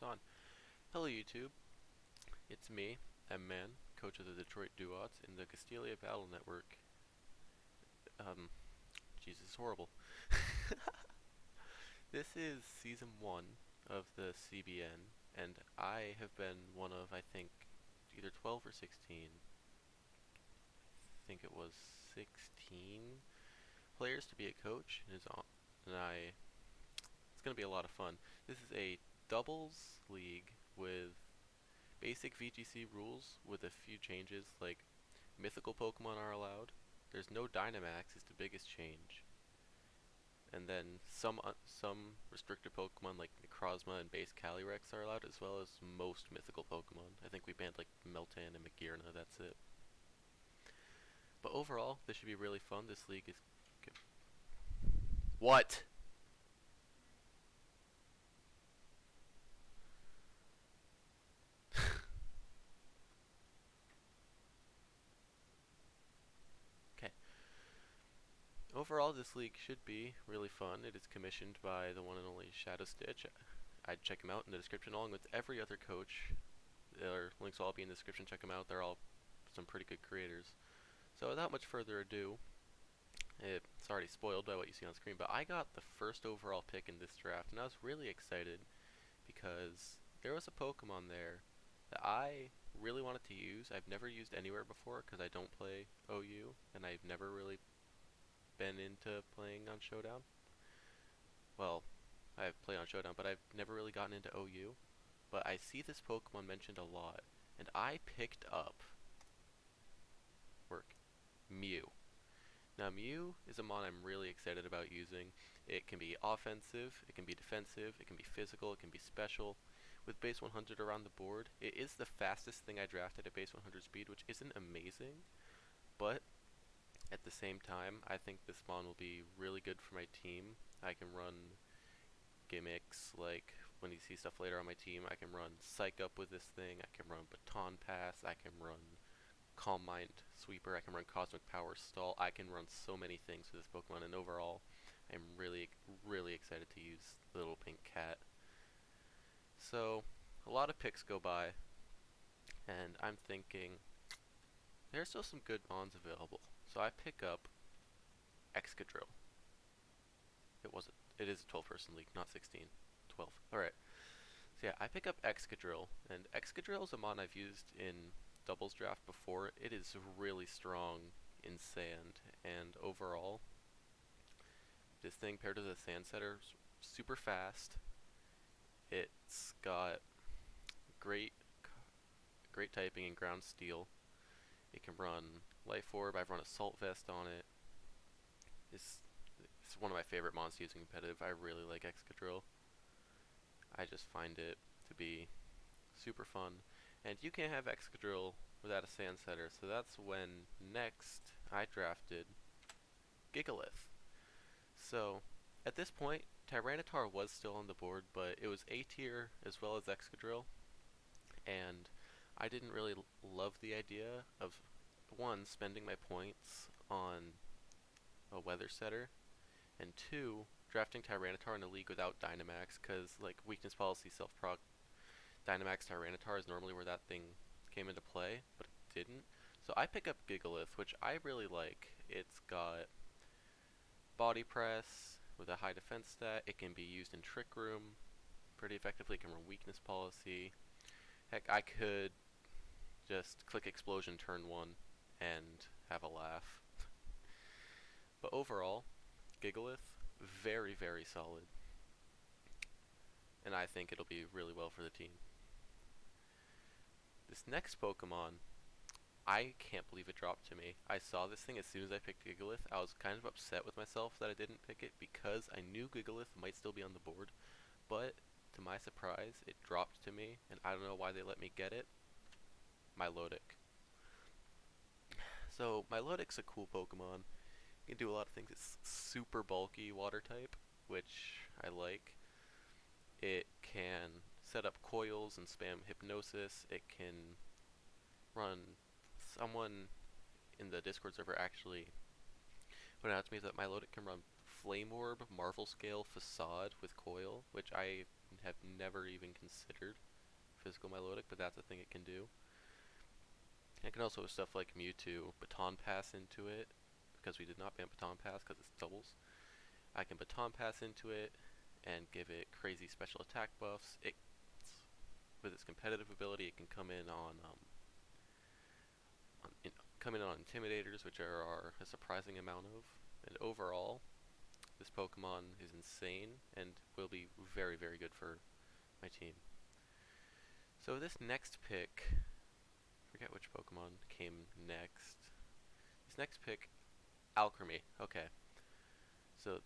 on. Hello YouTube, it's me, M-Man, coach of the Detroit Duots in the Castelia Battle Network. Jesus, horrible. This is Season 1 of the CBN, and I have been one of, I think, either 12 or 16. I think it was 16 players to be a coach, and it's going to be a lot of fun. This is a doubles league with basic VGC rules with a few changes, like mythical Pokemon are allowed. There's no Dynamax is the biggest change. And then some restricted Pokemon like Necrozma and base Calyrex are allowed, as well as most mythical Pokemon. I think we banned like Meltan and Magearna, that's it. But overall, this should be really fun. This league is good. What? Okay. Overall, this league should be really fun. It is commissioned by the one and only ShadowStitch. I'd check him out in the description along with every other coach. Their links will all be in the description. Check them out. They're all some pretty good creators. So without much further ado, it's already spoiled by what you see on screen, but I got the first overall pick in this draft, and I was really excited because there was a Pokemon there that I really wanted to use. I've never used anywhere before because I don't play OU, and I've never really been into playing on Showdown. Well, I've played on Showdown, but I've never really gotten into OU. But I see this Pokemon mentioned a lot, and I picked up Mew. Now Mew is a mon I'm really excited about using. It can be offensive, it can be defensive, it can be physical, it can be special. With base 100 around the board, it is the fastest thing I drafted at base 100 speed, which isn't amazing, but at the same time, I think this mon will be really good for my team. I can run gimmicks, like when you see stuff later on my team, I can run Psych Up with this thing, I can run Baton Pass, I can run Calm Mind Sweeper, I can run Cosmic Power Stall, I can run so many things with this Pokemon, and overall, I'm really, really excited to use the little pink cat. So, a lot of picks go by, and I'm thinking, there's still some good mons available. So I pick up Excadrill. It is a 12-person league, not 16. 12. Alright. So yeah, I pick up Excadrill, and Excadrill is a mon I've used in doubles draft before. It is really strong in sand, and overall, this thing paired with a sand setter is super fast. It's got great typing and ground steel. It can run Life Orb. I've run Assault Vest on it. It's one of my favorite mons to use in competitive. I really like Excadrill. I just find it to be super fun. And you can't have Excadrill without a Sand Setter, so that's when next I drafted Gigalith. So, at this point, Tyranitar was still on the board, but it was A tier as well as Excadrill, and I didn't really love the idea of, one, spending my points on a Weather Setter, and two, drafting Tyranitar in a league without Dynamax, because like weakness policy self-proc Dynamax Tyranitar is normally where that thing came into play, but it didn't. So I pick up Gigalith, which I really like. It's got Body Press with a high defense stat. It can be used in Trick Room pretty effectively. It can run weakness policy. Heck, I could just click Explosion turn 1 and have a laugh. But overall, Gigalith, very, very solid. And I think it'll be really well for the team. This next Pokemon, I can't believe it dropped to me. I saw this thing as soon as I picked Gigalith. I was kind of upset with myself that I didn't pick it because I knew Gigalith might still be on the board. But, to my surprise, it dropped to me, and I don't know why they let me get it. Milotic. So, Milotic's a cool Pokemon. It can do a lot of things. It's super bulky water type, which I like. It can set up coils and spam Hypnosis. It can run. Someone in the Discord server actually pointed out to me that Milotic can run Flame Orb, Marvel Scale, Facade with Coil, which I have never even considered physical Milotic, but that's a thing it can do. And it can also have stuff like Mewtwo, Baton Pass into it, because we did not ban Baton Pass because it's doubles. I can Baton Pass into it and give it crazy special attack buffs. With its competitive ability, it can come in on Intimidators, which there are a surprising amount of. And overall, this Pokemon is insane and will be very, very good for my team. So this next pick, I forget which Pokemon came next. This next pick, Alchemy. Okay. So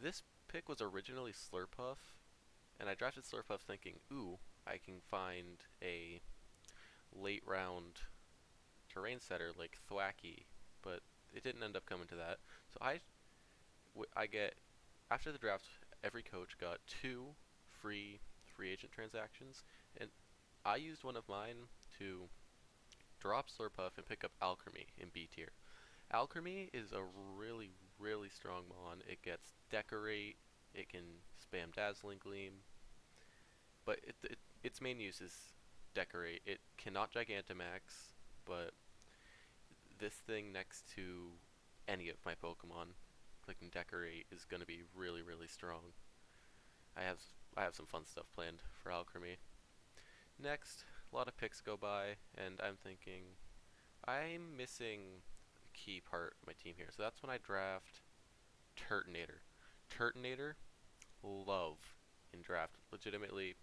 this pick was originally Slurpuff, and I drafted Slurpuff thinking, ooh, I can find a late round terrain setter like Thwackey, but it didn't end up coming to that. So I get, after the draft, every coach got 2 free agent transactions, and I used one of mine to drop Slurpuff and pick up Alchemy in B tier. Alchemy is a really, really strong mon. It gets Decorate, it can spam Dazzling Gleam, but its main use is Decorate. It cannot Gigantamax, but this thing next to any of my Pokemon clicking Decorate is going to be really, really strong. I have some fun stuff planned for Alchemy. Next, a lot of picks go by, and I'm thinking, I'm missing a key part of my team here. So that's when I draft Turtonator. Turtonator, love in draft. Legitimately,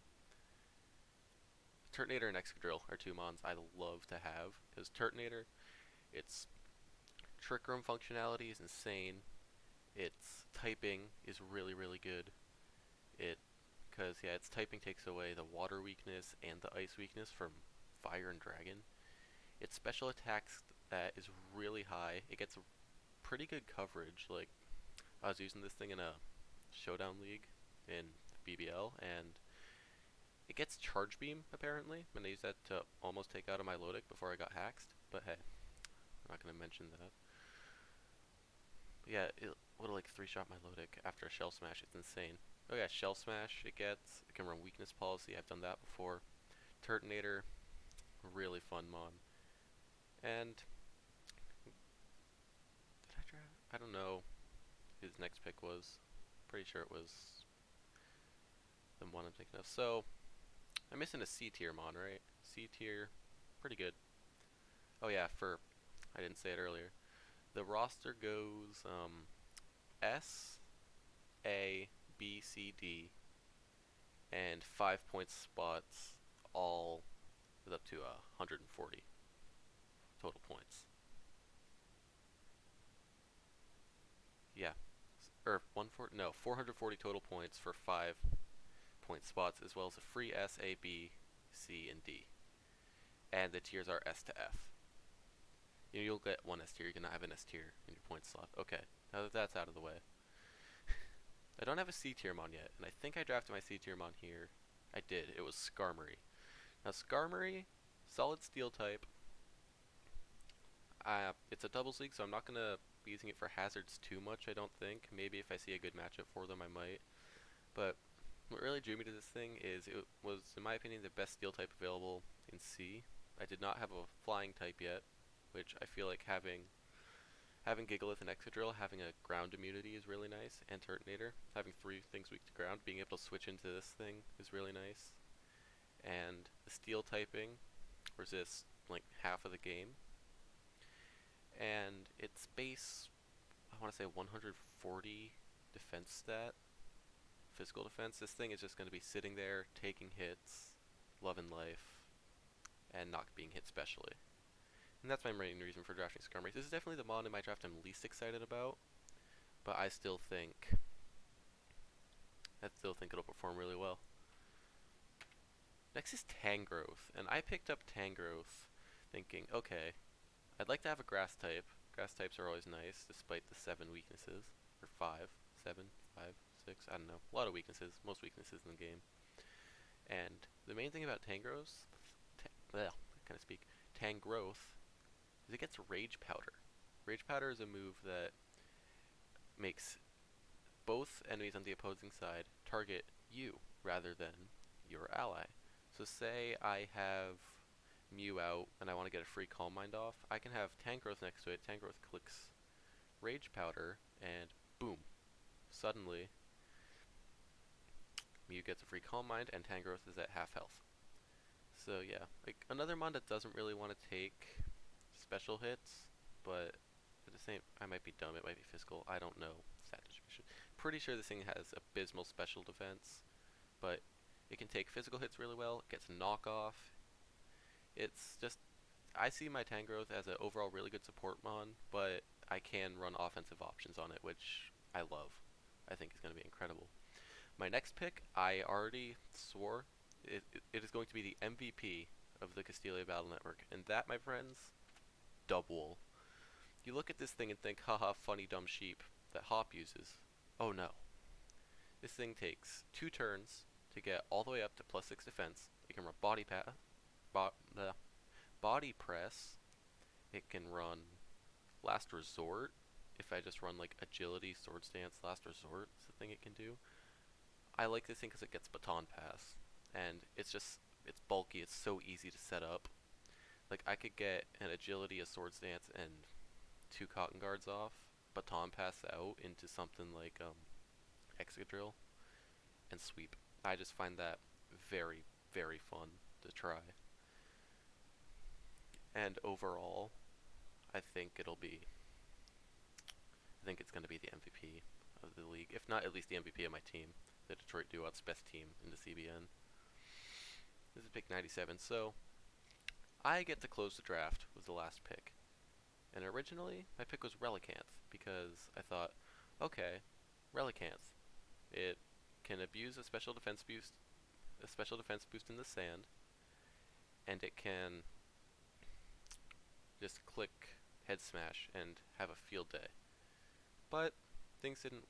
Turtonator and Excadrill are 2 mons I love to have, because Turtonator, its Trick Room functionality is insane. Its typing is really, really good. Because its typing takes away the water weakness and the ice weakness from fire and dragon. Its special attacks is really high. It gets pretty good coverage. Like, I was using this thing in a showdown league in BBL, and it gets Charge Beam, apparently, and I used that to almost take out a Milotic before I got haxed, but hey, I'm not going to mention that. But yeah, it would like 3-shot Milotic after a Shell Smash. It's insane. Oh yeah, Shell Smash, it can run Weakness Policy. I've done that before. Turtonator, really fun mon. And did I draft? I don't know who his next pick was. Pretty sure it was the one I'm thinking of. So I'm missing a C tier mon, right? C tier, pretty good. Oh yeah, I didn't say it earlier. The roster goes S, A, B, C, D, and 5-point spots, all with up to 140 total points. Yeah, or 440 total points for 5-point spots, as well as a free S, A, B, C, and D. And the tiers are S to F. You'll get 1 S tier, you cannot have an S tier in your point slot. Okay, now that that's out of the way. I don't have a C tier mon yet, and I think I drafted my C tier mon here. I did, it was Skarmory. Now Skarmory, solid steel type. It's a doubles league, so I'm not going to be using it for hazards too much, I don't think. Maybe if I see a good matchup for them, I might. But what really drew me to this thing is it was, in my opinion, the best steel type available in C. I did not have a flying type yet, which I feel like having Gigalith and Excadrill, having a ground immunity is really nice, and Turtonator, having 3 things weak to ground, being able to switch into this thing is really nice. And the steel typing resists like half of the game. And its base, I want to say 140 defense stat, physical defense. This thing is just going to be sitting there, taking hits, loving life, and not being hit specially. And that's my main reason for drafting Skarmory. This is definitely the mon in my draft I'm least excited about, but I still think it'll perform really well. Next is Tangrowth, and I picked up Tangrowth thinking, okay, I'd like to have a grass type. Grass types are always nice, despite the 7 weaknesses. Or 5, 7, 5, 6, I don't know. A lot of weaknesses, most weaknesses in the game. And the main thing about Tangrowth is it gets Rage Powder. Rage Powder is a move that makes both enemies on the opposing side target you rather than your ally. So say I have Mew out and I want to get a free Calm Mind off, I can have Tangrowth next to it. Tangrowth clicks Rage Powder, and boom, suddenly Mew gets a free Calm Mind and Tangrowth is at half health. So yeah, like another mon that doesn't really want to take special hits, but at the same, I might be dumb, it might be physical, I don't know stat distribution. Pretty sure this thing has abysmal special defense, but it can take physical hits really well, it gets knockoff. It's just, I see my Tangrowth as an overall really good support mon, but I can run offensive options on it, which I love. I think is going to be incredible. My next pick, I already swore, it is going to be the MVP of the Castelia Battle Network, and that, my friends, Dubwool. You look at this thing and think, haha, funny dumb sheep that Hop uses. Oh no. This thing takes 2 turns to get all the way up to +6 defense. It can run body press. It can run Last Resort. If I just run like Agility, Sword Stance, Last Resort is the thing it can do. I like this thing because it gets Baton Pass, and it's bulky, it's so easy to set up. Like, I could get an Agility, a Sword Stance, and 2 Cotton Guards off, Baton Pass out into something like Excadrill, and sweep. I just find that very, very fun to try. And overall, I think it's going to be the MVP of the league, if not at least the MVP of my team, the Detroit Duots best team in the CBN. This is pick 97, so I get to close the draft with the last pick. And originally, my pick was Relicanth, because I thought, okay, Relicanth, it can abuse a special defense boost in the sand, and it can just click Head Smash and have a field day. But things didn't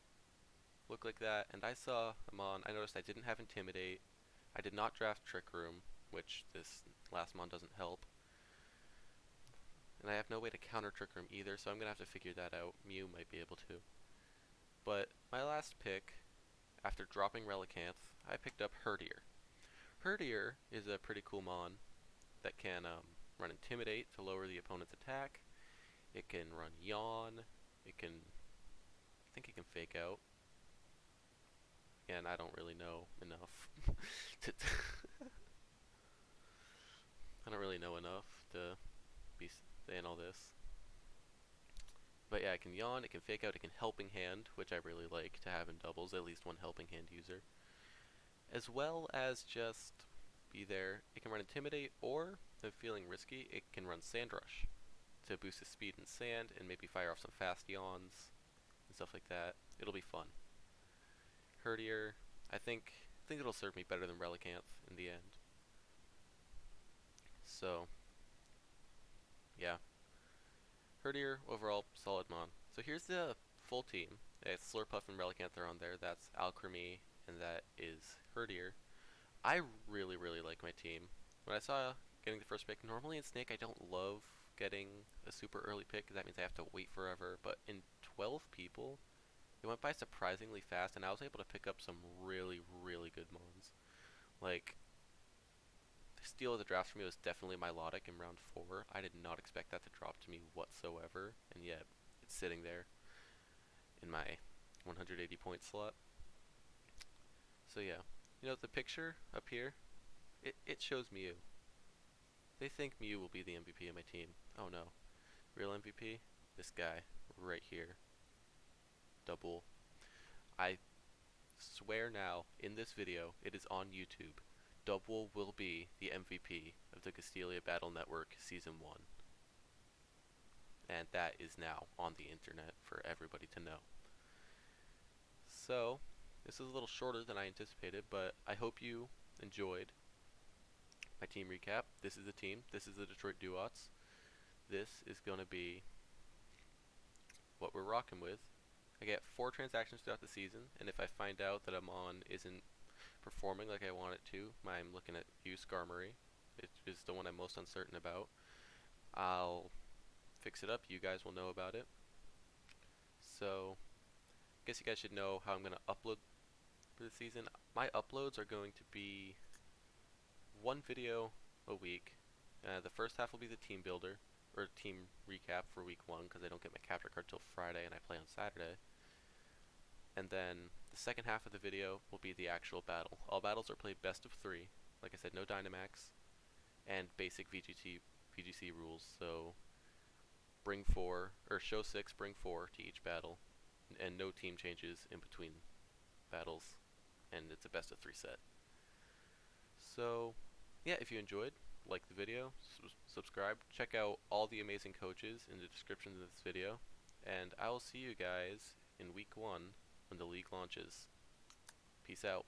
look like that, and I saw a mon. I noticed I didn't have Intimidate. I did not draft Trick Room, which this last mon doesn't help. And I have no way to counter Trick Room either, so I'm going to have to figure that out. Mew might be able to. But my last pick, after dropping Relicanth, I picked up Herdier. Herdier is a pretty cool mon that can run Intimidate to lower the opponent's attack. It can run Yawn. I think it can Fake Out. And I don't really know enough I don't really know enough to be saying all this. But yeah, it can Yawn, it can Fake Out, it can Helping Hand, which I really like to have in doubles, at least one Helping Hand user. As well as just be there. It can run Intimidate, or, if feeling risky, it can run Sand Rush to boost his speed in sand and maybe fire off some fast Yawns and stuff like that. It'll be fun. Herdier, I think it'll serve me better than Relicanth in the end. So, yeah. Herdier, overall, solid mon. So here's the full team. It's Slurpuff and Relicanth are on there. That's Alchemy, and that is Herdier. I really, really like my team. When I saw getting the first pick, normally in Snake I don't love getting a super early pick, because that means I have to wait forever, but in 12 people, it went by surprisingly fast, and I was able to pick up some really, really good mons. Like, the steal of the draft for me was definitely Milotic in round 4. I did not expect that to drop to me whatsoever, and yet it's sitting there in my 180 point slot. So yeah, you know the picture up here, it shows Mew. They think Mew will be the MVP of my team. Oh no. Real MVP? This guy right here. Dubwool. I swear now, in this video, it is on YouTube, Dubwool will be the MVP of the Castelia Battle Network Season 1. And that is now on the internet for everybody to know. So, this is a little shorter than I anticipated, but I hope you enjoyed my team recap. This is the team. This is the Detroit Duots. This is going to be what we're rocking with. I get 4 transactions throughout the season, and if I find out that a mon isn't performing like I want it to, I'm looking at you, Skarmory. It is the one I'm most uncertain about. I'll fix it up. You guys will know about it. So, guess you guys should know how I'm going to upload for the season. My uploads are going to be one video a week. The first half will be the team builder, or team recap for week 1, because I don't get my capture card till Friday and I play on Saturday. And then the second half of the video will be the actual battle. All battles are played best of 3. Like I said, no Dynamax, and basic VGC rules. So bring 4, or show 6, bring 4 to each battle, and no team changes in between battles, and it's a best of 3 set. So yeah, if you enjoyed, like the video, subscribe, check out all the amazing coaches in the description of this video, and I will see you guys in week 1 when the league launches. Peace out.